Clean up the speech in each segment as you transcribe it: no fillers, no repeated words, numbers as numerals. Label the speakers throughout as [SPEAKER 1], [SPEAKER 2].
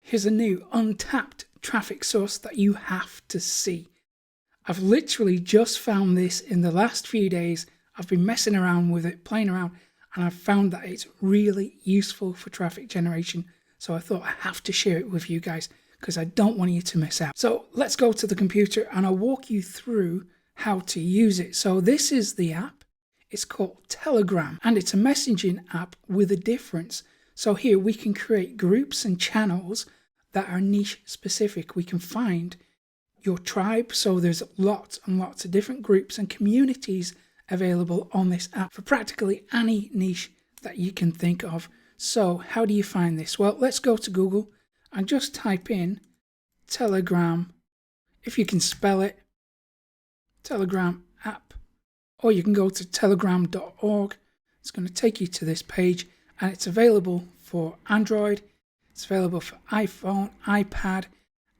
[SPEAKER 1] Here's a new untapped traffic source that you have to see. I've literally just found this in the last few days. I've been messing around with it, playing around, and I've found that it's really useful for traffic generation. So I thought I have to share it with you guys because I don't want you to miss out. So let's go to the computer and I'll walk you through how to use it. So this is the app. It's called Telegram, and it's a messaging app with a difference. So here we can create groups and channels that are niche specific. We can find your tribe. So there's lots and lots of different groups and communities available on this app for practically any niche that you can think of. So how do you find this? Well, let's go to Google and just type in Telegram, if you can spell it, Telegram app, or you can go to telegram.org. It's going to take you to this page, and it's available for Android, it's available for iPhone, iPad,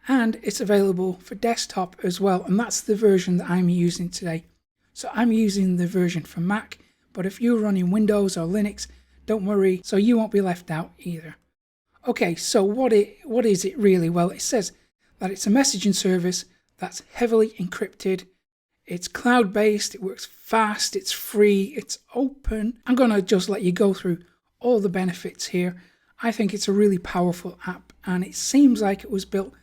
[SPEAKER 1] and it's available for desktop as well. And that's the version that I'm using today. So I'm using the version for Mac, but if you're running Windows or Linux, don't worry, so you won't be left out either. Okay, so what is it really? Well, it says that it's a messaging service that's heavily encrypted. It's cloud-based, it works fast, it's free, it's open. I'm going to just let you go through all the benefits here. I think it's a really powerful app, and it seems like it was built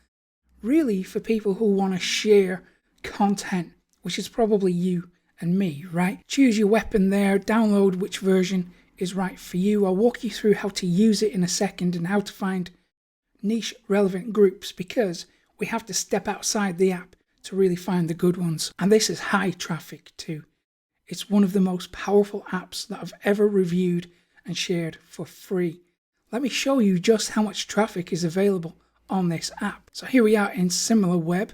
[SPEAKER 1] really for people who want to share content, which is probably you and me, right? Choose your weapon there, download which version is right for you. I'll walk you through how to use it in a second and how to find niche relevant groups, because we have to step outside the app to really find the good ones. And this is high traffic too. It's one of the most powerful apps that I've ever reviewed and shared for free. Let me show you just how much traffic is available on this app. So here we are in SimilarWeb.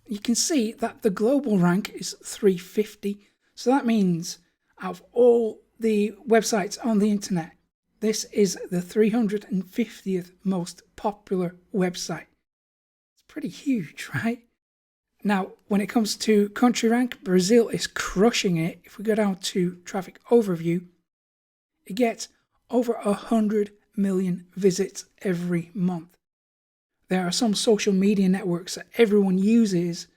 [SPEAKER 1] You can see that the global rank is 350. So that means out of all the websites on the internet, this is the 350th most popular website. It's pretty huge, right? Now, when it comes to country rank, Brazil is crushing it. If we go down to traffic overview, it gets over 100 million visits every month. There are some social media networks that everyone uses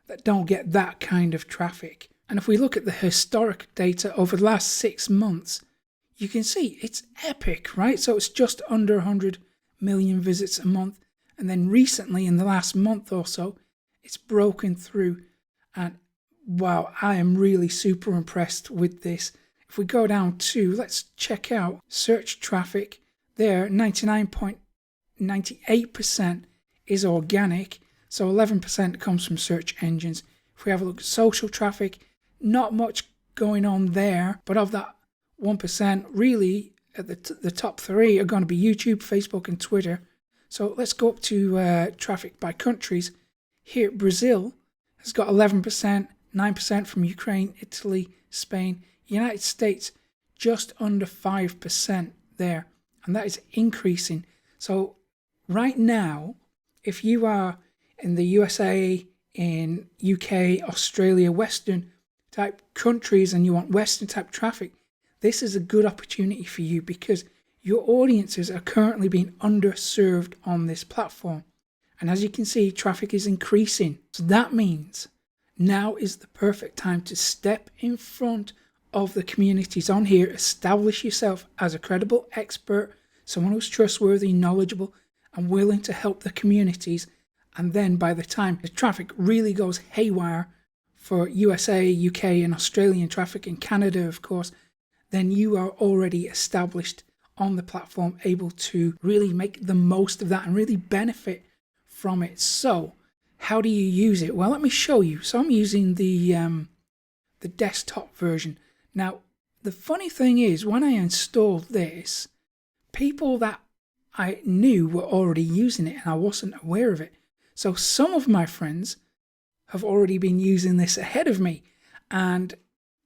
[SPEAKER 1] that don't get that kind of traffic. And if we look at the historic data over the last 6 months, you can see it's epic, right? So it's just under 100 million visits a month. And then recently, in the last month or so, it's broken through. And wow, I am really super impressed with this. If we go down to, let's check out search traffic. There, 99.98% is organic. So 11% comes from search engines. If we have a look at social traffic, not much going on there, but of that 1%, really at the top 3 are going to be YouTube, Facebook, and Twitter. So let's go up to traffic by countries. Here, Brazil has got 11%, 9% from Ukraine, Italy, Spain, United States, just under 5% there, and that is increasing. So right now, if you are in the USA, in UK, Australia, Western type countries, and you want Western type traffic, this is a good opportunity for you because your audiences are currently being underserved on this platform. And as you can see, traffic is increasing. So that means now is the perfect time to step in front of the communities on here, establish yourself as a credible expert, someone who's trustworthy, knowledgeable, and willing to help the communities. And then by the time the traffic really goes haywire for USA, UK, and Australian traffic, and Canada, of course, then you are already established on the platform, able to really make the most of that and really benefit from it. So how do you use it? Well, let me show you. So I'm using the desktop version. Now, the funny thing is, when I installed this, people that I knew were already using it and I wasn't aware of it. So some of my friends have already been using this ahead of me, and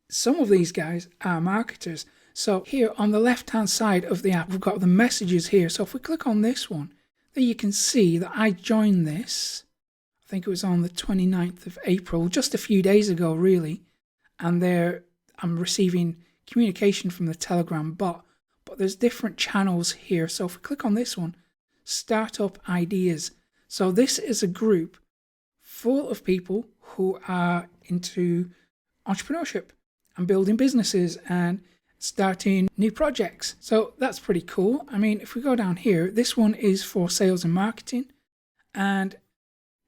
[SPEAKER 1] some of these guys are marketers. So here on the left hand side of the app, we've got the messages here. So if we click on this one, there you can see that I joined this, I think it was on the 29th of April, just a few days ago really, and there I'm receiving communication from the Telegram bot, but there's different channels here. So if we click on this one, startup ideas. So this is a group full of people who are into entrepreneurship and building businesses and starting new projects. So that's pretty cool. I mean, if we go down here, this one is for sales and marketing, and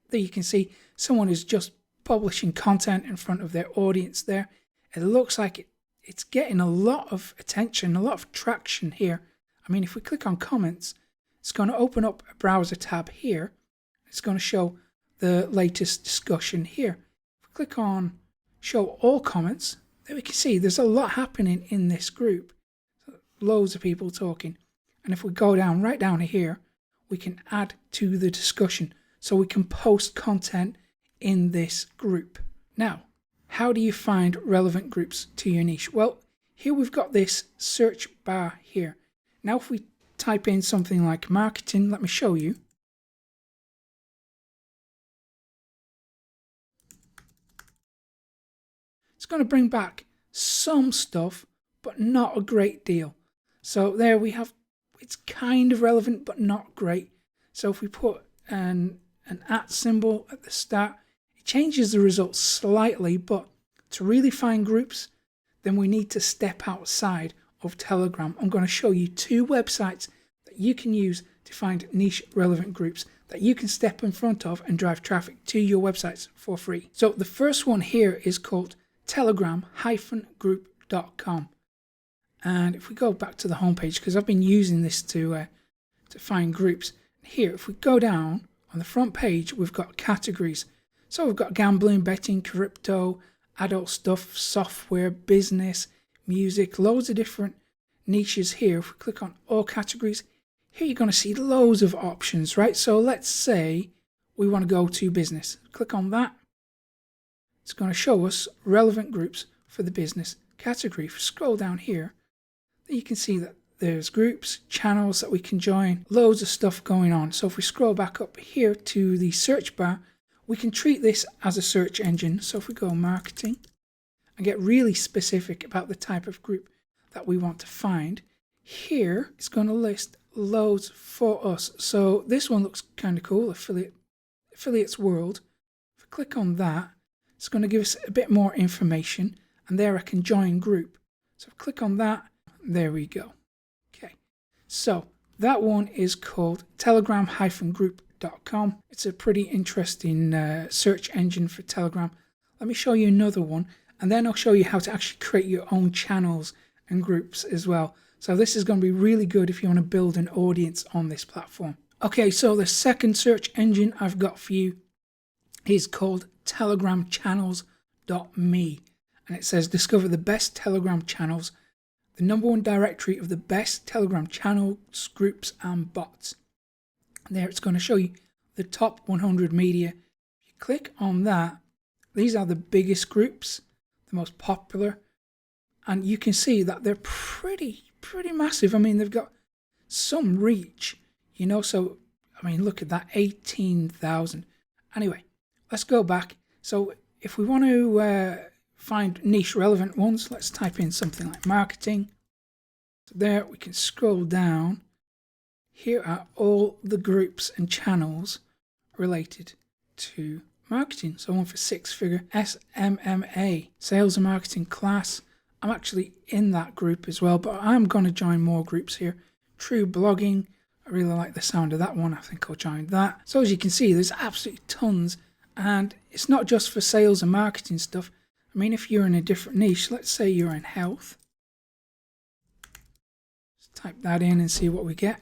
[SPEAKER 1] there you can see someone is just publishing content in front of their audience there. It looks like it's getting a lot of attention, a lot of traction here. I mean, if we click on comments, it's going to open up a browser tab here. It's going to show the latest discussion here. If we click on show all comments, there we can see there's a lot happening in this group. Loads of people talking. And if we go down, right down here, we can add to the discussion. So we can post content in this group. Now, how do you find relevant groups to your niche? Well, here we've got this search bar here. Now, if we type in something like marketing, let me show you. It's going to bring back some stuff, but not a great deal. So there we have, it's kind of relevant, but not great. So if we put an @ symbol at the start, it changes the results slightly, but to really find groups, then we need to step outside of Telegram. I'm going to show you 2 websites that you can use to find niche relevant groups that you can step in front of and drive traffic to your websites for free. So the first one here is called telegram-group.com. And if we go back to the homepage, because I've been using this to find groups. Here, if we go down on the front page, we've got categories. So we've got gambling, betting, crypto, adult stuff, software, business, music, loads of different niches here. If we click on all categories, here you're going to see loads of options, right? So let's say we want to go to business. Click on that. It's going to show us relevant groups for the business category. If we scroll down here, you can see that there's groups, channels that we can join, loads of stuff going on. So if we scroll back up here to the search bar, we can treat this as a search engine. So if we go marketing and get really specific about the type of group that we want to find, here it's going to list loads for us. So this one looks kind of cool, Affiliates World. If I click on that, it's going to give us a bit more information, and there I can join group. So click on that, there we go. Okay, so that one is called telegram-group.com. It's a pretty interesting search engine for Telegram. Let me show you another one, and then I'll show you how to actually create your own channels and groups as well. So this is going to be really good if you want to build an audience on this platform. Okay, so the second search engine I've got for you is called telegramchannels.me, and it says discover the best Telegram channels, the #1 directory of the best Telegram channels, groups and bots. There it's going to show you the top 100 media. If you click on that, these are the biggest groups, the most popular, and you can see that they're pretty massive. I mean, they've got some reach, you know, so I mean, look at that, 18,000. Anyway, let's go back. So if we want to find niche relevant ones, let's type in something like marketing. So there we can scroll down. Here are all the groups and channels related to marketing. So one for 6-figure SMMA, sales and marketing class. I'm actually in that group as well, but I'm going to join more groups here. True blogging. I really like the sound of that one. I think I'll join that. So as you can see, there's absolutely tons. And it's not just for sales and marketing stuff. I mean, if you're in a different niche, let's say you're in health. Let's type that in and see what we get.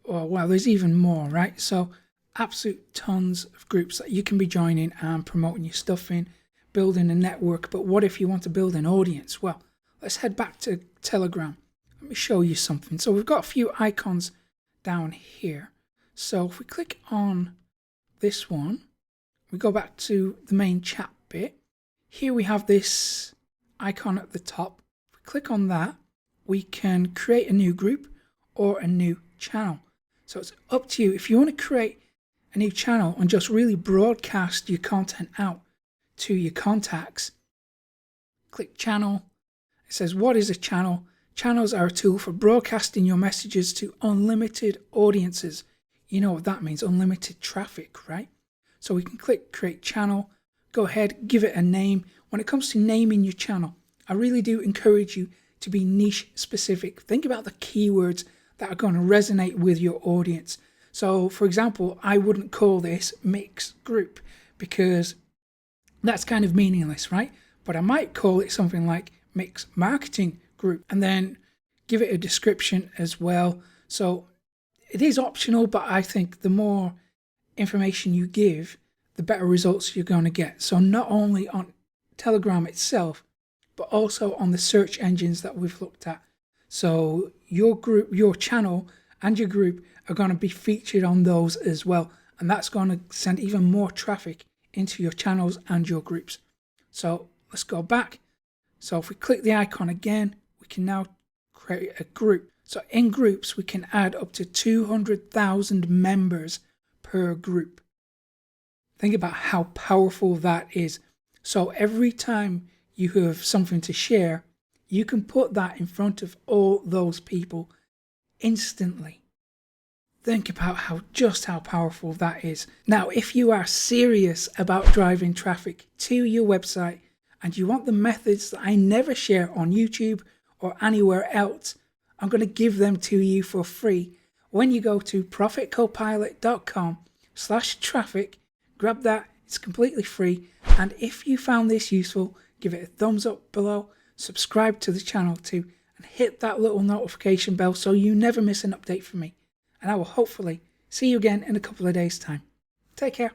[SPEAKER 1] Oh, well, there's even more, right? So absolute tons of groups that you can be joining and promoting your stuff in, building a network. But what if you want to build an audience? Well, let's head back to Telegram. Let me show you something. So we've got a few icons down here. So if we click on this one, we go back to the main chat bit. Here we have this icon at the top. If we click on that, we can create a new group or a new channel. So it's up to you. If you want to create a new channel and just really broadcast your content out to your contacts, click channel. It says, what is a channel? Channels are a tool for broadcasting your messages to unlimited audiences. You know what that means, unlimited traffic, right? So we can click create channel, go ahead, give it a name. When it comes to naming your channel, I really do encourage you to be niche specific. Think about the keywords that are going to resonate with your audience. So for example, I wouldn't call this mix group because that's kind of meaningless, right? But I might call it something like mix marketing group and then give it a description as well. So it is optional, but I think the more information you give, the better results you're going to get. So not only on Telegram itself, but also on the search engines that we've looked at. So your group, your channel and your group are going to be featured on those as well. And that's going to send even more traffic into your channels and your groups. So let's go back. So if we click the icon again, we can now create a group. So in groups, we can add up to 200,000 members per group. Think about how powerful that is. So every time you have something to share, you can put that in front of all those people instantly. Think about how powerful that is. Now, if you are serious about driving traffic to your website and you want the methods that I never share on YouTube or anywhere else, I'm going to give them to you for free. When you go to profitcopilot.com/traffic, grab that. It's completely free. And if you found this useful, give it a thumbs up below, subscribe to the channel too, and hit that little notification bell so you never miss an update from me. And I will hopefully see you again in a couple of days' time. Take care.